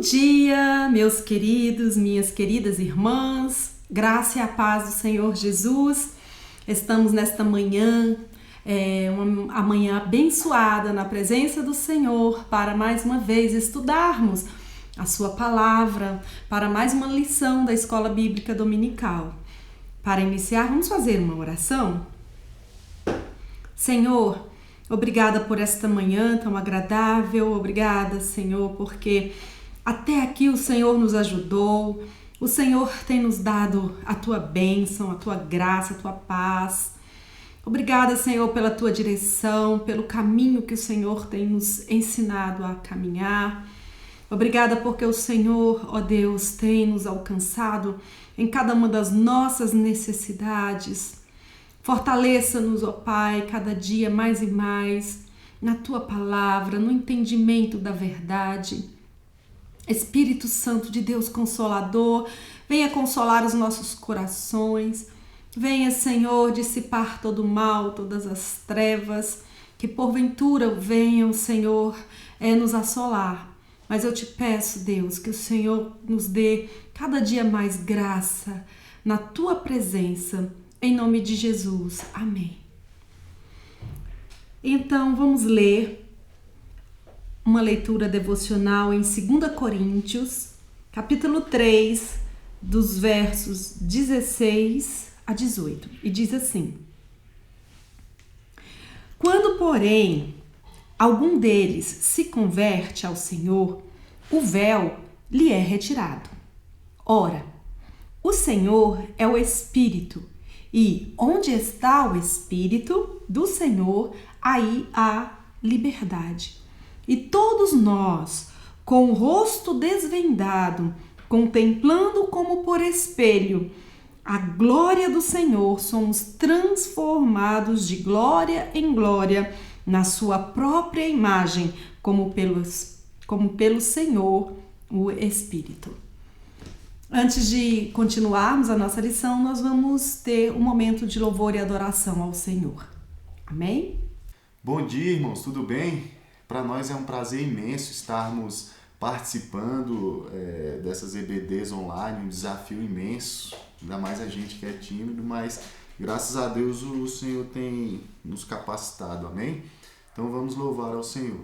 Bom dia, meus queridos, minhas queridas irmãs, graça e a paz do Senhor Jesus. Estamos nesta manhã, uma manhã abençoada na presença do Senhor para mais uma vez estudarmos a sua palavra, para mais uma lição da Escola Bíblica Dominical. Para iniciar, vamos fazer uma oração? Senhor, obrigada por esta manhã tão agradável, obrigada, Senhor, porque até aqui o Senhor nos ajudou, o Senhor tem nos dado a tua bênção, a tua graça, a tua paz. Obrigada, Senhor, pela tua direção, pelo caminho que o Senhor tem nos ensinado a caminhar. Obrigada porque o Senhor, ó Deus, tem nos alcançado em cada uma das nossas necessidades. Fortaleça-nos, ó Pai, cada dia mais e mais na tua palavra, no entendimento da verdade. Espírito Santo de Deus Consolador, venha consolar os nossos corações. Venha, Senhor, dissipar todo o mal, todas as trevas, que porventura venham, Senhor, nos assolar. Mas eu te peço, Deus, que o Senhor nos dê cada dia mais graça na tua presença, em nome de Jesus. Amém. Então, vamos ler uma leitura devocional em 2 Coríntios, capítulo 3, dos versos 16 a 18. E diz assim: Quando, porém, algum deles se converte ao Senhor, o véu lhe é retirado. Ora, o Senhor é o Espírito, e onde está o Espírito do Senhor, aí há liberdade. E todos nós, com o rosto desvendado, contemplando como por espelho a glória do Senhor, somos transformados de glória em glória na sua própria imagem, como pelo Senhor, o Espírito. Antes de continuarmos a nossa lição, nós vamos ter um momento de louvor e adoração ao Senhor. Amém? Bom dia, irmãos, tudo bem? Para nós é um prazer imenso estarmos participando dessas EBDs online, um desafio imenso, ainda mais a gente que é tímido, mas graças a Deus o Senhor tem nos capacitado, amém? Então vamos louvar ao Senhor.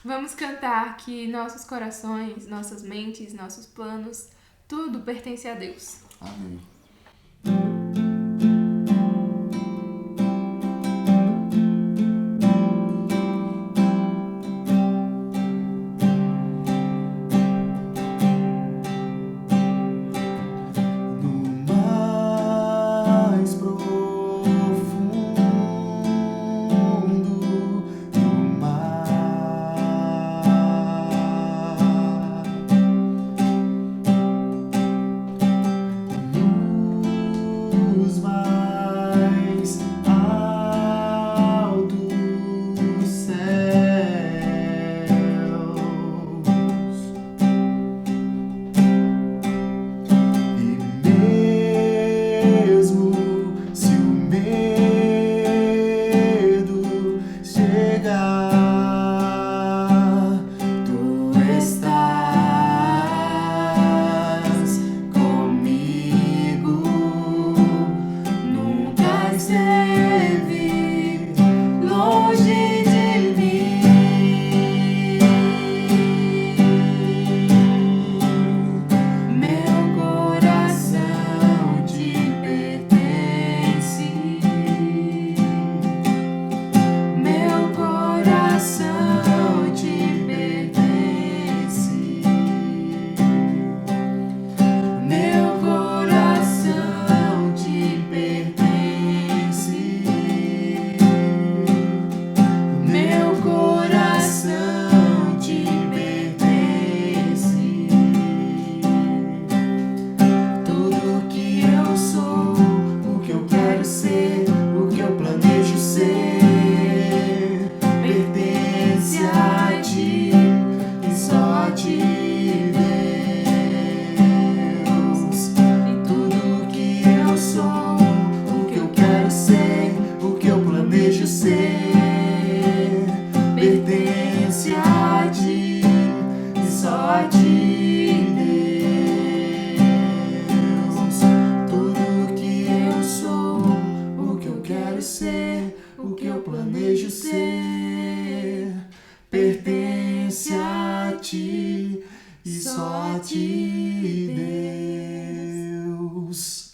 Vamos cantar que nossos corações, nossas mentes, nossos planos Tudo pertence a Deus. Amém.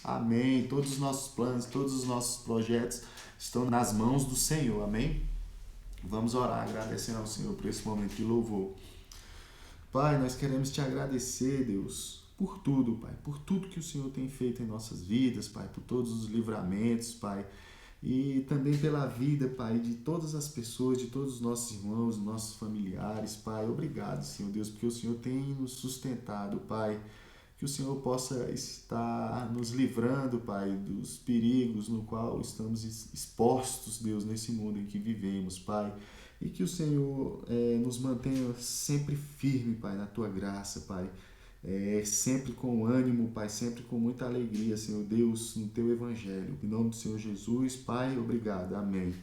Amém. Todos os nossos planos, todos os nossos projetos estão nas mãos do Senhor. Amém? Vamos orar agradecendo ao Senhor por esse momento de louvor. Pai, nós queremos te agradecer, Deus, por tudo, Pai. Por tudo que o Senhor tem feito em nossas vidas, Pai. Por todos os livramentos, Pai. E também pela vida, Pai, de todas as pessoas, de todos os nossos irmãos, nossos familiares, Pai. Obrigado, Senhor Deus, porque o Senhor tem nos sustentado, Pai. Que o Senhor possa estar nos livrando, Pai, dos perigos no qual estamos expostos, Deus, nesse mundo em que vivemos, Pai. E que o Senhor nos mantenha sempre firme, Pai, na Tua graça, Pai. Sempre com ânimo, Pai, sempre com muita alegria, Senhor Deus, no Teu Evangelho. Em nome do Senhor Jesus, Pai, obrigado. Amém.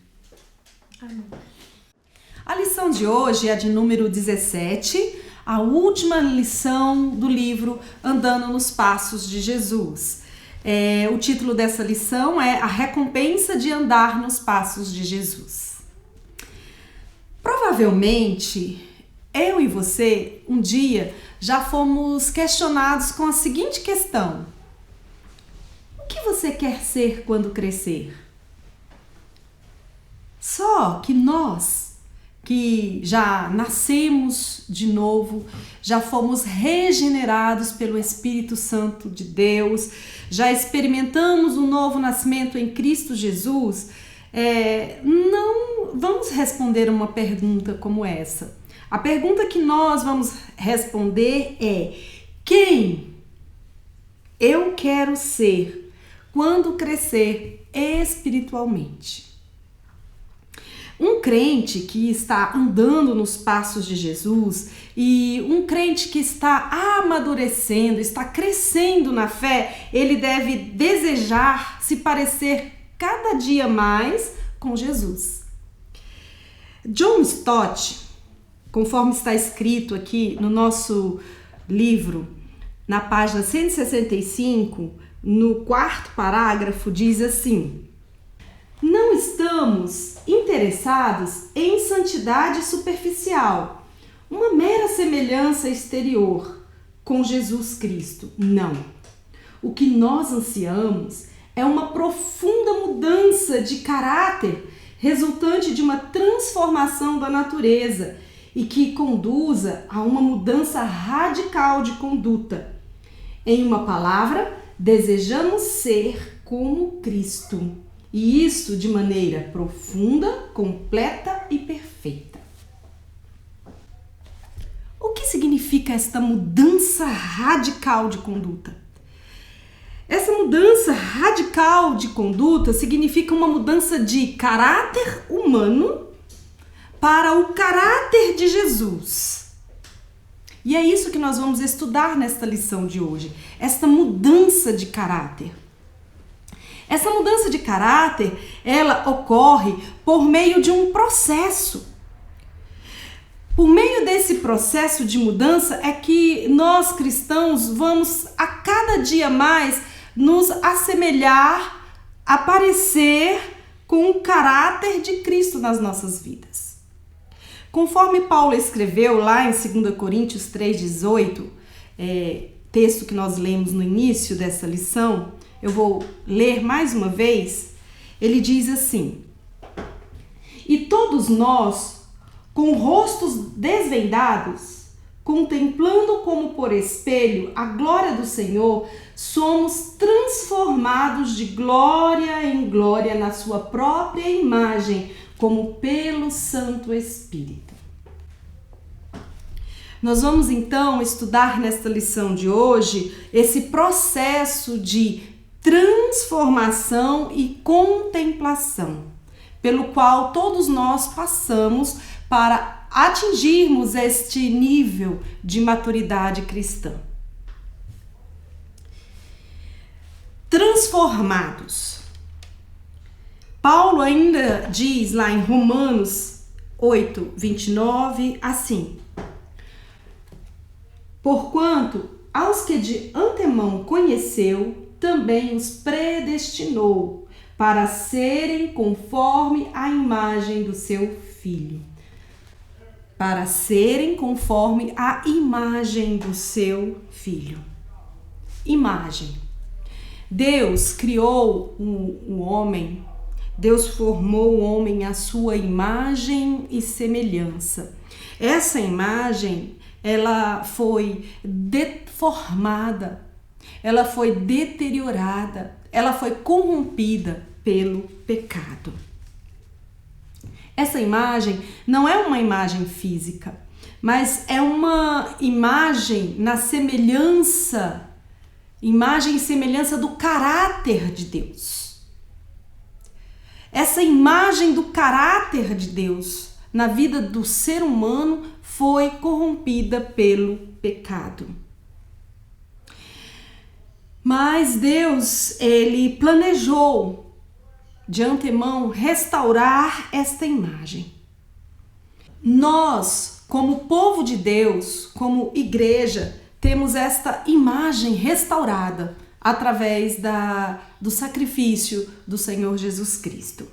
Amém. A lição de hoje é a de número 17, a última lição do livro Andando nos Passos de Jesus. O título dessa lição é A Recompensa de Andar nos Passos de Jesus. Provavelmente, eu e você, um dia, já fomos questionados com a seguinte questão: o que você quer ser quando crescer? Só que nós, que já nascemos de novo, já fomos regenerados pelo Espírito Santo de Deus, já experimentamos um novo nascimento em Cristo Jesus, não vamos responder uma pergunta como essa. A pergunta que nós vamos responder é: quem eu quero ser quando crescer espiritualmente? Um crente que está andando nos passos de Jesus e um crente que está amadurecendo, está crescendo na fé, ele deve desejar se parecer cada dia mais com Jesus. John Stott, conforme está escrito aqui no nosso livro, na página 165, no 4º parágrafo, diz assim: não estamos interessados em santidade superficial, uma mera semelhança exterior. com Jesus Cristo. Não. O que nós ansiamos é uma profunda mudança de caráter resultante de uma transformação da natureza e que conduza a uma mudança radical de conduta. Em uma palavra, desejamos ser como Cristo. E isso de maneira profunda, completa e perfeita. O que significa esta mudança radical de conduta? Essa mudança radical de conduta significa uma mudança de caráter humano para o caráter de Jesus. E é isso que nós vamos estudar nesta lição de hoje, esta mudança de caráter. Essa mudança de caráter, ela ocorre por meio de um processo. Por meio desse processo de mudança é que nós cristãos vamos a cada dia mais nos assemelhar, a parecer com o caráter de Cristo nas nossas vidas. Conforme Paulo escreveu lá em 2 Coríntios 3,18, texto que nós lemos no início dessa lição, eu vou ler mais uma vez, ele diz assim: E todos nós, com rostos desvendados, contemplando como por espelho a glória do Senhor, somos transformados de glória em glória na sua própria imagem, como pelo Santo Espírito. Nós vamos então estudar nesta lição de hoje esse processo de transformação e contemplação, pelo qual todos nós passamos para atingirmos este nível de maturidade cristã. Transformados. Paulo ainda diz lá em Romanos 8:29 assim: Porquanto aos que de antemão conheceu, também os predestinou para serem conforme a imagem do seu Filho. Para serem conforme a imagem do seu Filho. Imagem. Deus criou o homem, Deus formou o homem à sua imagem e semelhança. Essa imagem, ela foi deformada, ela foi deteriorada, ela foi corrompida pelo pecado. Essa imagem não é uma imagem física, mas é uma imagem na semelhança, imagem e semelhança do caráter de Deus. Essa imagem do caráter de Deus na vida do ser humano foi corrompida pelo pecado. Mas Deus, ele planejou de antemão restaurar esta imagem. Nós, como povo de Deus, como igreja, temos esta imagem restaurada através do sacrifício do Senhor Jesus Cristo.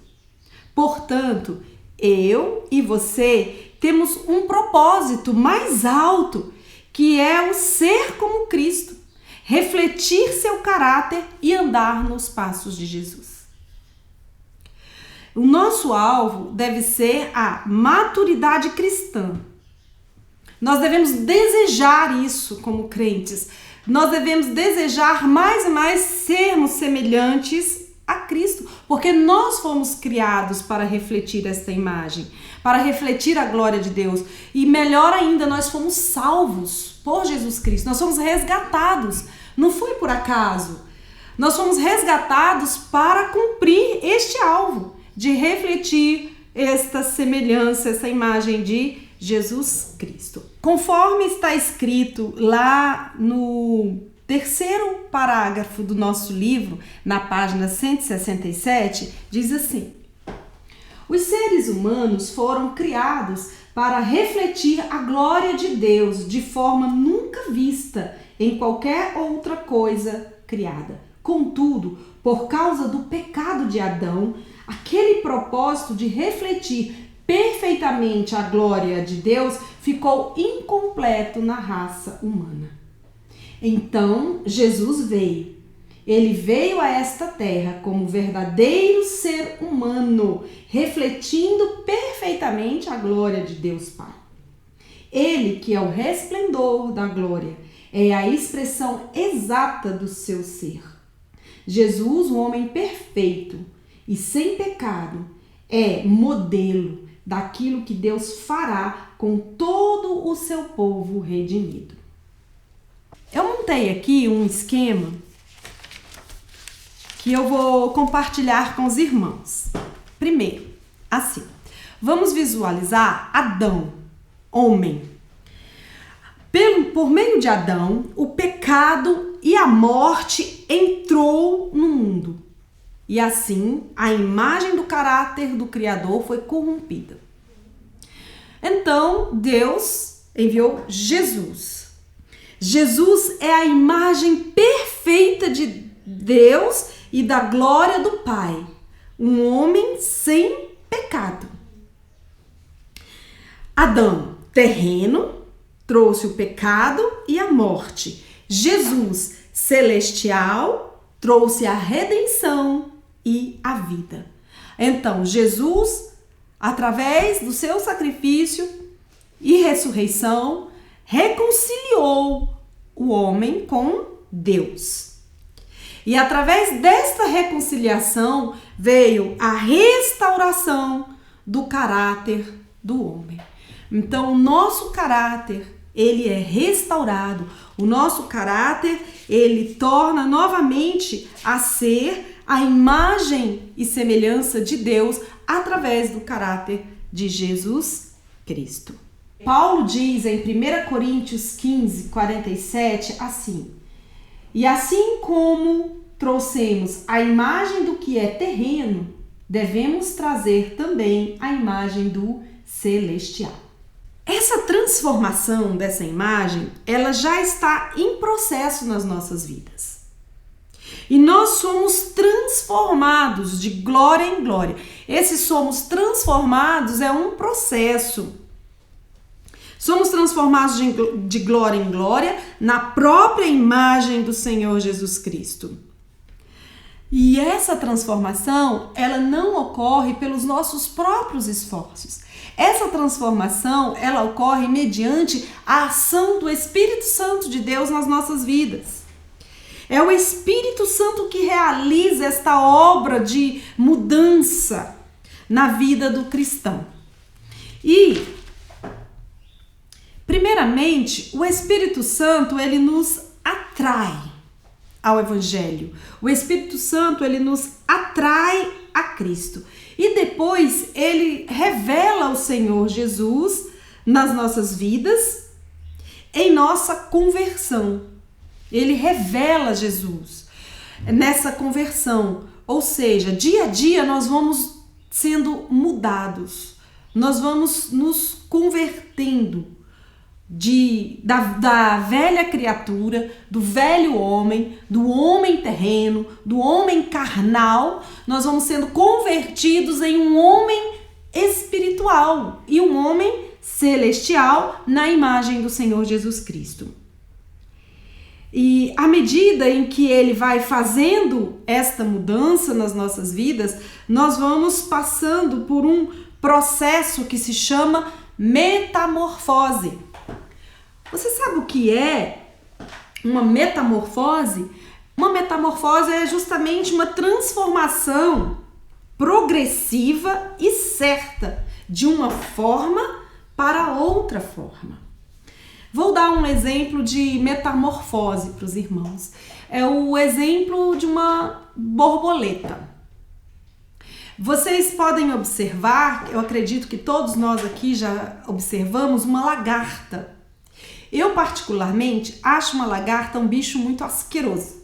Portanto, eu e você temos um propósito mais alto, que é o ser como Cristo, refletir seu caráter e andar nos passos de Jesus. O nosso alvo deve ser a maturidade cristã. Nós devemos desejar isso como crentes. Nós devemos desejar mais e mais sermos semelhantes a Cristo, porque nós fomos criados para refletir esta imagem, para refletir a glória de Deus. E melhor ainda, nós fomos salvos por Jesus Cristo. Nós fomos resgatados. Não foi por acaso. Nós fomos resgatados para cumprir este alvo, de refletir esta semelhança, essa imagem de Jesus Cristo. Conforme está escrito lá no terceiro parágrafo do nosso livro, na página 167, diz assim: os seres humanos foram criados para refletir a glória de Deus de forma nunca vista em qualquer outra coisa criada. Contudo, por causa do pecado de Adão, aquele propósito de refletir perfeitamente a glória de Deus ficou incompleto na raça humana. Então Jesus veio. Ele veio a esta terra como verdadeiro ser humano, refletindo perfeitamente a glória de Deus Pai. Ele, que é o resplendor da glória, é a expressão exata do seu ser. Jesus, o homem perfeito e sem pecado, é modelo daquilo que Deus fará com todo o seu povo redimido. Eu montei aqui um esquema que eu vou compartilhar com os irmãos. Primeiro, assim, vamos visualizar Adão, homem. Por meio de Adão, o pecado e a morte entrou no mundo. E assim, a imagem do caráter do Criador foi corrompida. Então, Deus enviou Jesus. Jesus é a imagem perfeita de Deus e da glória do Pai. Um homem sem pecado. Adão, terreno, trouxe o pecado e a morte. Jesus, celestial, trouxe a redenção e a vida. Então, Jesus, através do seu sacrifício e ressurreição, reconciliou o homem com Deus. E através desta reconciliação veio a restauração do caráter do homem. Então, o nosso caráter, ele é restaurado. O nosso caráter, ele torna novamente a ser a imagem e semelhança de Deus através do caráter de Jesus Cristo. Paulo diz em 1 Coríntios 15, 47, assim: e assim como trouxemos a imagem do que é terreno, devemos trazer também a imagem do celestial. Essa transformação dessa imagem, ela já está em processo nas nossas vidas. E nós somos transformados de glória em glória. Esse somos transformados é um processo. Somos transformados de glória em glória na própria imagem do Senhor Jesus Cristo. E essa transformação, ela não ocorre pelos nossos próprios esforços. Essa transformação, ela ocorre mediante a ação do Espírito Santo de Deus nas nossas vidas. É o Espírito Santo que realiza esta obra de mudança na vida do cristão. E, primeiramente, o Espírito Santo, ele nos atrai ao Evangelho. O Espírito Santo, ele nos atrai a Cristo. E depois, ele revela o Senhor Jesus nas nossas vidas, em nossa conversão. Ele revela Jesus nessa conversão. Ou seja, dia a dia nós vamos sendo mudados. Nós vamos nos convertendo da velha criatura, do velho homem, do homem terreno, do homem carnal. Nós vamos sendo convertidos em um homem espiritual e um homem celestial na imagem do Senhor Jesus Cristo. E à medida em que ele vai fazendo esta mudança nas nossas vidas, nós vamos passando por um processo que se chama metamorfose. Você sabe o que é uma metamorfose? Uma metamorfose é justamente uma transformação progressiva e certa de uma forma para outra forma. Vou dar um exemplo de metamorfose para os irmãos. É o exemplo de uma borboleta. Vocês podem observar, eu acredito que todos nós aqui já observamos, uma lagarta. Eu, particularmente, acho uma lagarta um bicho muito asqueroso.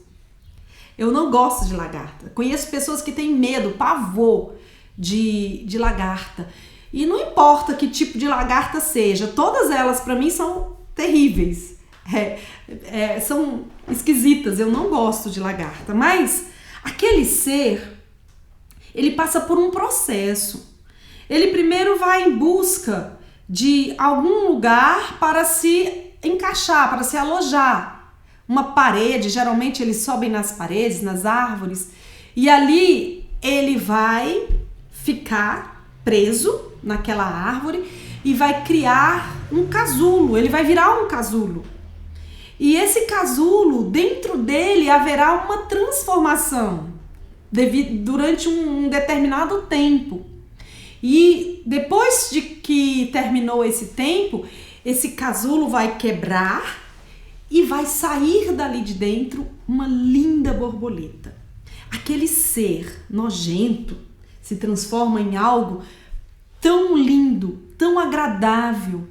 Eu não gosto de lagarta. Conheço pessoas que têm medo, pavor de lagarta. E não importa que tipo de lagarta seja, todas elas, para mim, são terríveis. São esquisitas, eu não gosto de lagarta. Mas aquele ser, ele passa por um processo. Ele primeiro vai em busca de algum lugar para se encaixar, para se alojar. uma parede, geralmente eles sobem nas paredes, nas árvores, e ali ele vai ficar preso naquela árvore e vai criar um casulo, ele vai virar um casulo. E esse casulo, dentro dele haverá uma transformação durante um determinado tempo. E depois de que terminou esse tempo, esse casulo vai quebrar e vai sair dali de dentro uma linda borboleta. Aquele ser nojento se transforma em algo tão lindo, tão agradável,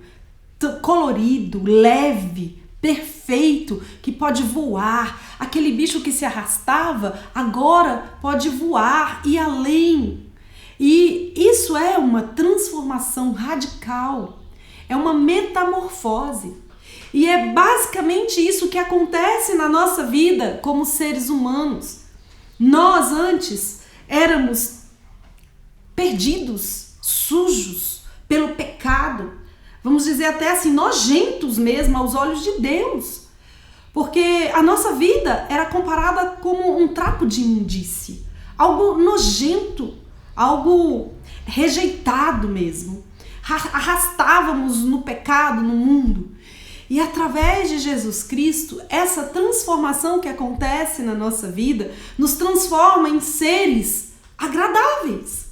tão colorido, leve, perfeito, que pode voar. Aquele bicho que se arrastava agora pode voar e além. E isso é uma transformação radical, é uma metamorfose. E é basicamente isso que acontece na nossa vida como seres humanos. Nós antes éramos perdidos, sujos pelo pecado, vamos dizer até assim, nojentos mesmo aos olhos de Deus. Porque a nossa vida era comparada como um trapo de imundície, algo nojento, algo rejeitado mesmo. Arrastávamos no pecado, no mundo. E através de Jesus Cristo, essa transformação que acontece na nossa vida nos transforma em seres agradáveis,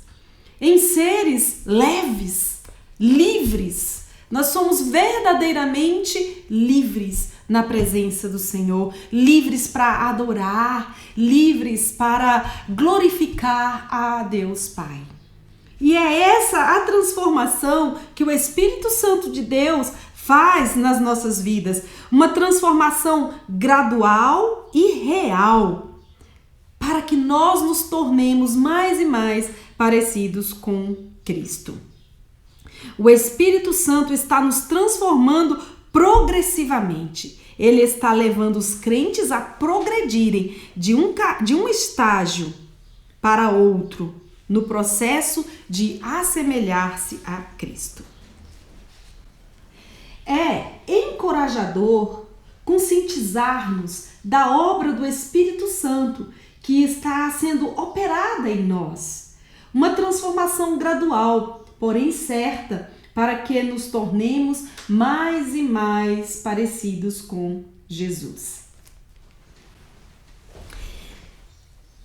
em seres leves, livres. Nós somos verdadeiramente livres na presença do Senhor, livres para adorar, livres para glorificar a Deus Pai. E é essa a transformação que o Espírito Santo de Deus faz nas nossas vidas, uma transformação gradual e real, para que nós nos tornemos mais e mais parecidos com Cristo. O Espírito Santo está nos transformando progressivamente. Ele está levando os crentes a progredirem de um estágio para outro no processo de assemelhar-se a Cristo. É encorajador conscientizarmos da obra do Espírito Santo que está sendo operada em nós. Uma transformação gradual, porém certa, para que nos tornemos mais e mais parecidos com Jesus.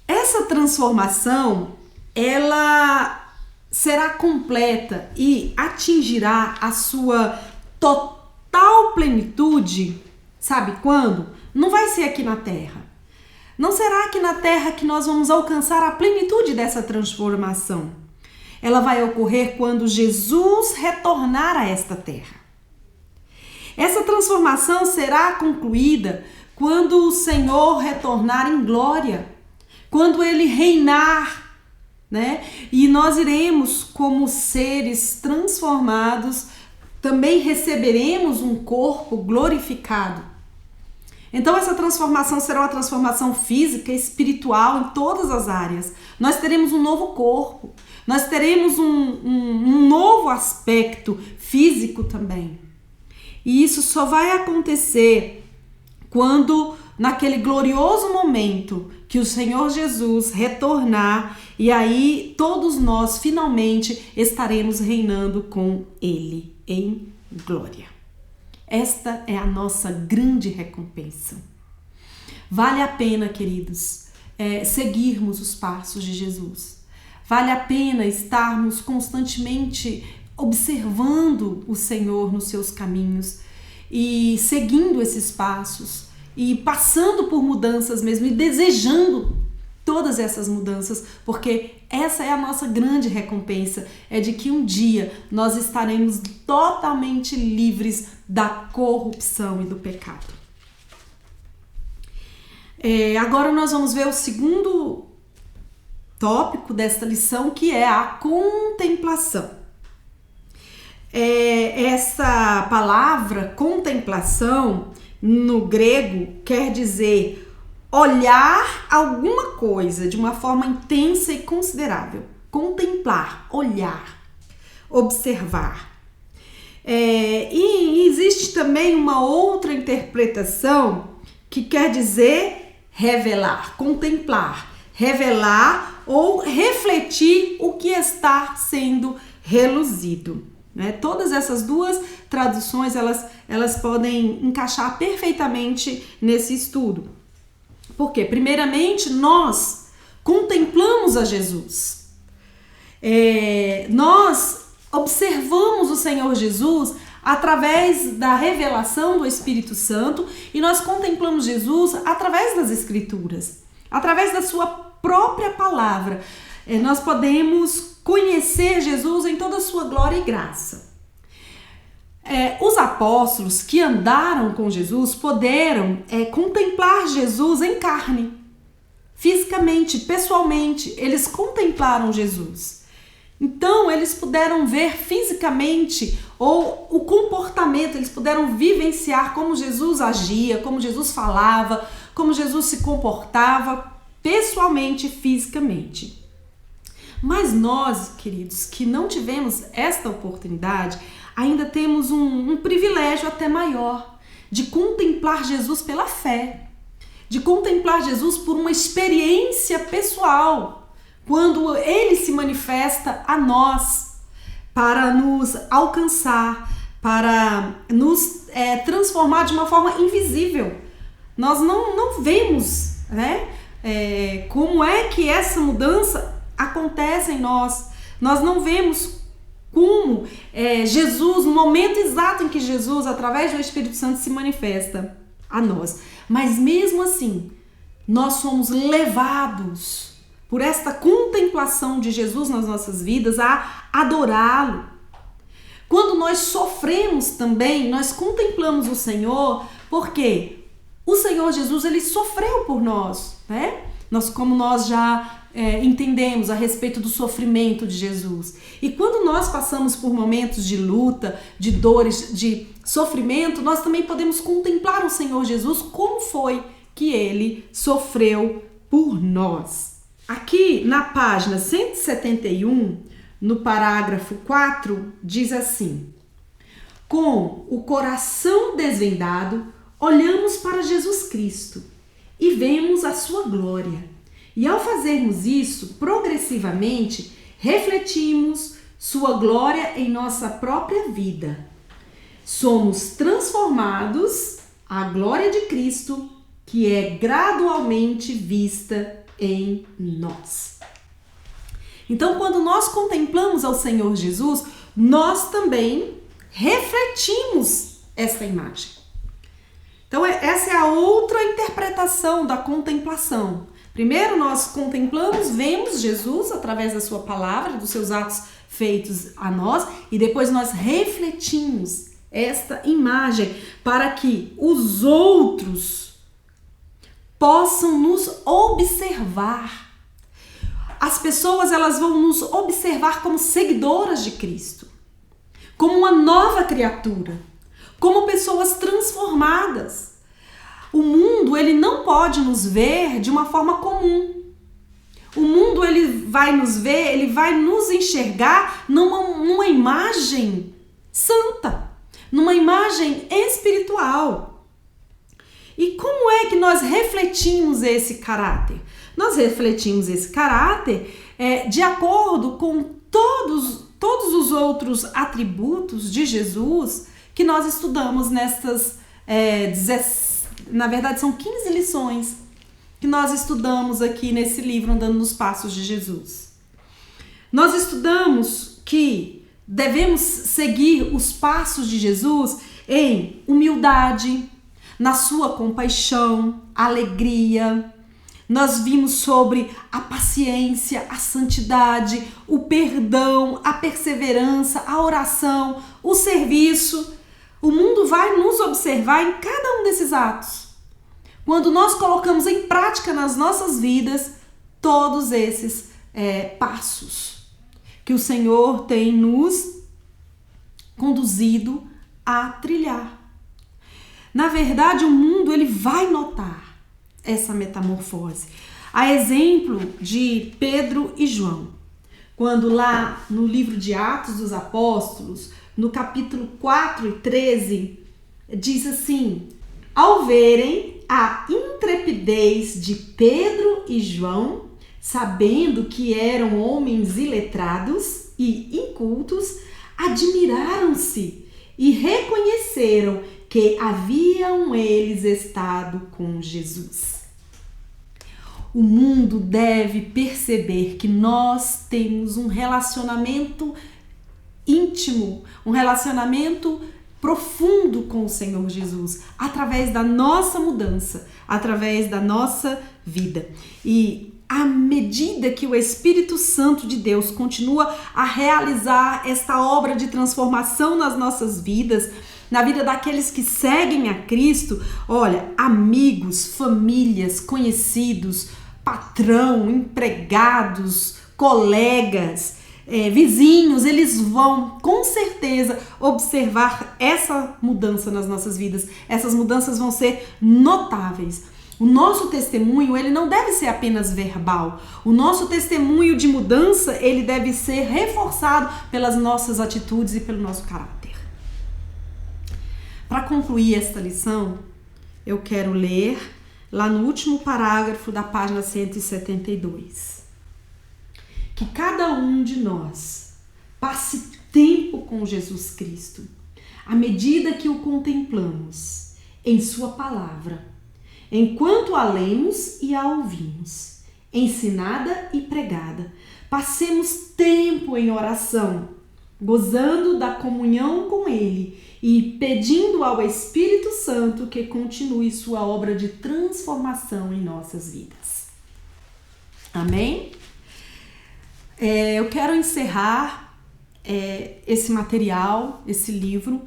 Essa transformação, ela será completa e atingirá a sua total plenitude, sabe quando? Não vai ser aqui na Terra. Não será aqui na Terra que nós vamos alcançar a plenitude dessa transformação. Ela vai ocorrer quando Jesus retornar a esta Terra. Essa transformação será concluída quando o Senhor retornar em glória, quando Ele reinar, né? E nós iremos, como seres transformados, também receberemos um corpo glorificado. Então essa transformação será uma transformação física, espiritual, em todas as áreas. Nós teremos um novo corpo, nós teremos um novo aspecto físico também. E isso só vai acontecer quando, naquele glorioso momento, que o Senhor Jesus retornar, e aí todos nós finalmente estaremos reinando com Ele em glória. Esta é a nossa grande recompensa. Vale a pena, queridos, seguirmos os passos de Jesus. Vale a pena estarmos constantemente observando o Senhor nos seus caminhos e seguindo esses passos e passando por mudanças mesmo e desejando todas essas mudanças, porque essa é a nossa grande recompensa, é de que um dia nós estaremos totalmente livres da corrupção e do pecado. Agora nós vamos ver o segundo tópico desta lição, que é a contemplação. Essa palavra contemplação no grego quer dizer olhar alguma coisa de uma forma intensa e considerável. Contemplar, olhar, observar. E existe também uma outra interpretação que quer dizer revelar, contemplar, revelar ou refletir o que está sendo reluzido. Né? Todas essas duas traduções, elas podem encaixar perfeitamente nesse estudo. Porque, primeiramente, nós contemplamos a Jesus. Nós observamos o Senhor Jesus através da revelação do Espírito Santo e nós contemplamos Jesus através das Escrituras, através da sua própria palavra. Nós podemos conhecer Jesus em toda a sua glória e graça. Os apóstolos que andaram com Jesus puderam contemplar Jesus em carne, fisicamente, pessoalmente, eles contemplaram Jesus. Então, eles puderam ver fisicamente ou o comportamento, eles puderam vivenciar como Jesus agia, como Jesus falava, como Jesus se comportava pessoalmente, fisicamente. Mas nós, queridos, que não tivemos esta oportunidade, ainda temos um privilégio até maior de contemplar Jesus pela fé, de contemplar Jesus por uma experiência pessoal, quando ele se manifesta a nós para nos alcançar, para nos transformar de uma forma invisível. Nós não vemos, né, como é que essa mudança acontece em nós. Nós não vemos como Jesus, no momento exato em que Jesus, através do Espírito Santo, se manifesta a nós. Mas mesmo assim, nós somos levados por esta contemplação de Jesus nas nossas vidas a adorá-lo. Quando nós sofremos também, nós contemplamos o Senhor, porque o Senhor Jesus, ele sofreu por nós, né? Como nós já entendemos a respeito do sofrimento de Jesus. E quando nós passamos por momentos de luta, de dores, de sofrimento, nós também podemos contemplar o Senhor Jesus, como foi que ele sofreu por nós. Aqui na página 171, no parágrafo 4, diz assim: com o coração desvendado, olhamos para Jesus Cristo e vemos a sua glória. E ao fazermos isso, progressivamente, refletimos sua glória em nossa própria vida. Somos transformados à glória de Cristo, que é gradualmente vista em nós. Então, quando nós contemplamos ao Senhor Jesus, nós também refletimos esta imagem. Então, essa é a outra interpretação da contemplação. Primeiro, nós contemplamos, vemos Jesus através da sua palavra, dos seus atos feitos a nós, e depois nós refletimos esta imagem para que os outros possam nos observar. As pessoas, elas vão nos observar como seguidoras de Cristo, como uma nova criatura, como pessoas transformadas. O mundo, ele não pode nos ver de uma forma comum. O mundo, ele vai nos ver, ele vai nos enxergar numa imagem santa, numa imagem espiritual. E como é que nós refletimos esse caráter? Nós refletimos esse caráter de acordo com todos os outros atributos de Jesus que nós estudamos nestas 17. Na verdade, são 15 lições que nós estudamos aqui nesse livro, Andando nos Passos de Jesus. Nós estudamos que devemos seguir os passos de Jesus em humildade, na sua compaixão, alegria. Nós vimos sobre a paciência, a santidade, o perdão, a perseverança, a oração, o serviço. O mundo vai nos observar em cada um desses atos. Quando nós colocamos em prática nas nossas vidas todos esses passos que o Senhor tem nos conduzido a trilhar. Na verdade, o mundo, ele vai notar essa metamorfose. A exemplo de Pedro e João, quando lá no livro de Atos dos Apóstolos, no capítulo 4 e 13, diz assim: ao verem a intrepidez de Pedro e João, sabendo que eram homens iletrados e incultos, admiraram-se e reconheceram que haviam eles estado com Jesus. O mundo deve perceber que nós temos um relacionamento íntimo, um relacionamento profundo com o Senhor Jesus, através da nossa mudança, através da nossa vida. E à medida que o Espírito Santo de Deus continua a realizar esta obra de transformação nas nossas vidas, na vida daqueles que seguem a Cristo, olha, amigos, famílias, conhecidos, patrão, empregados, colegas, vizinhos, eles vão com certeza observar essa mudança nas nossas vidas. Essas mudanças vão ser notáveis. O nosso testemunho, ele não deve ser apenas verbal. O nosso testemunho de mudança, ele deve ser reforçado pelas nossas atitudes e pelo nosso caráter. Para concluir esta lição, eu quero ler lá no último parágrafo da página 172. Que cada um de nós passe tempo com Jesus Cristo, à medida que o contemplamos em sua palavra, enquanto a lemos e a ouvimos, ensinada e pregada. Passemos tempo em oração, gozando da comunhão com Ele e pedindo ao Espírito Santo que continue sua obra de transformação em nossas vidas. Amém? Eu quero encerrar esse material, esse livro,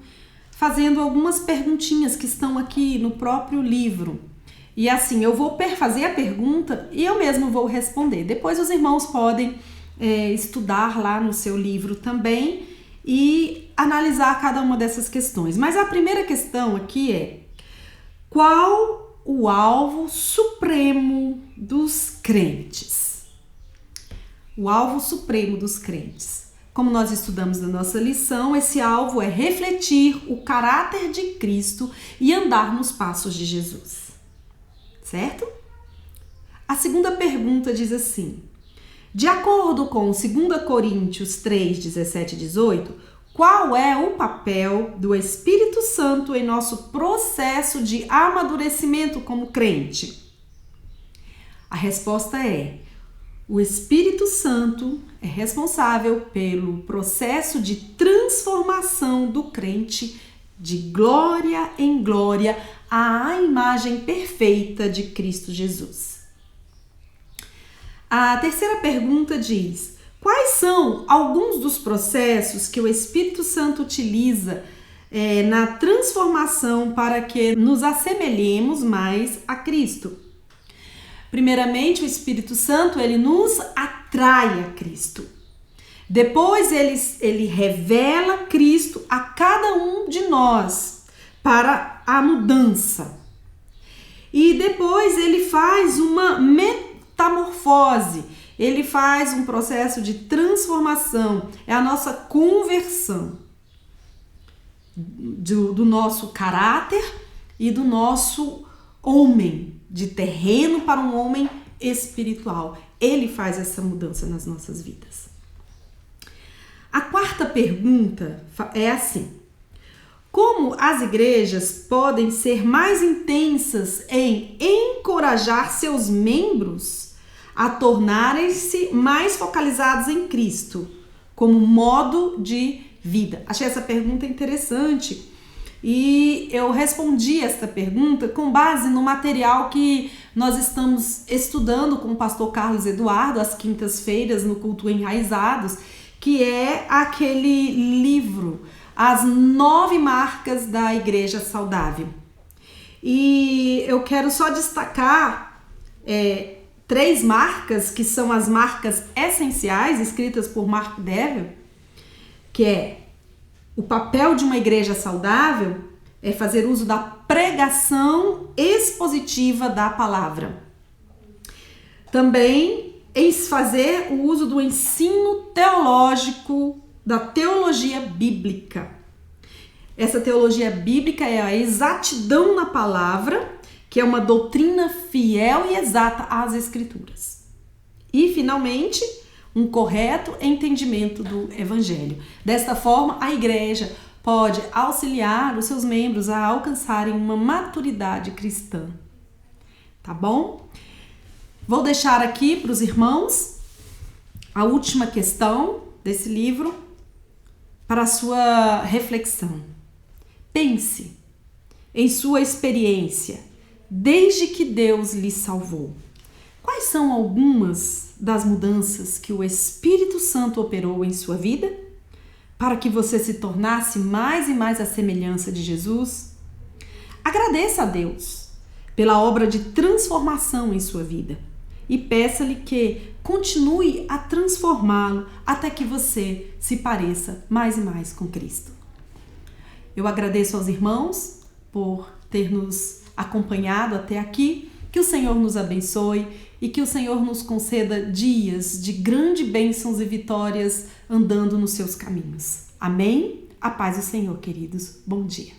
fazendo algumas perguntinhas que estão aqui no próprio livro. E assim, eu vou fazer a pergunta e eu mesmo vou responder. Depois os irmãos podem estudar lá no seu livro também e analisar cada uma dessas questões. Mas a primeira questão aqui é: qual o alvo supremo dos crentes? O alvo supremo dos crentes. Como nós estudamos na nossa lição, esse alvo é refletir o caráter de Cristo e andar nos passos de Jesus. Certo? A segunda pergunta diz assim: de acordo com 2 Coríntios 3, 17 e 18, qual é o papel do Espírito Santo em nosso processo de amadurecimento como crente? A resposta é: o Espírito Santo é responsável pelo processo de transformação do crente de glória em glória à imagem perfeita de Cristo Jesus. A terceira pergunta diz: quais são alguns dos processos que o Espírito Santo utiliza na transformação para que nos assemelhemos mais a Cristo? Primeiramente, o Espírito Santo, ele nos atrai a Cristo. Depois, ele revela Cristo a cada um de nós para a mudança. E depois, ele faz uma metamorfose. Ele faz um processo de transformação. É a nossa conversão do nosso caráter e do nosso homem, de terreno para um homem espiritual. Ele faz essa mudança nas nossas vidas. A quarta pergunta é assim: como as igrejas podem ser mais intensas em encorajar seus membros a tornarem-se mais focalizados em Cristo como modo de vida? Achei essa pergunta interessante. E eu respondi esta pergunta com base no material que nós estamos estudando com o pastor Carlos Eduardo às quintas-feiras no Culto Enraizados, que é aquele livro, As 9 Marcas da Igreja Saudável. E eu quero só destacar 3 marcas, que são as marcas essenciais, escritas por Mark Dever, que é: o papel de uma igreja saudável é fazer uso da pregação expositiva da palavra. Também é fazer o uso do ensino teológico, da teologia bíblica. Essa teologia bíblica é a exatidão na palavra que é uma doutrina fiel e exata às Escrituras. E, finalmente, um correto entendimento do Evangelho. Desta forma, a igreja pode auxiliar os seus membros a alcançarem uma maturidade cristã. Tá bom? Vou deixar aqui para os irmãos a última questão desse livro para a sua reflexão. Pense em sua experiência desde que Deus lhe salvou. Quais são algumas das mudanças que o Espírito Santo operou em sua vida para que você se tornasse mais e mais a semelhança de Jesus? Agradeça a Deus pela obra de transformação em sua vida e peça-lhe que continue a transformá-lo até que você se pareça mais e mais com Cristo. Eu agradeço aos irmãos por ter nos acompanhado até aqui. Que o Senhor nos abençoe e que o Senhor nos conceda dias de grandes bênçãos e vitórias andando nos seus caminhos. Amém? A paz do Senhor, queridos. Bom dia.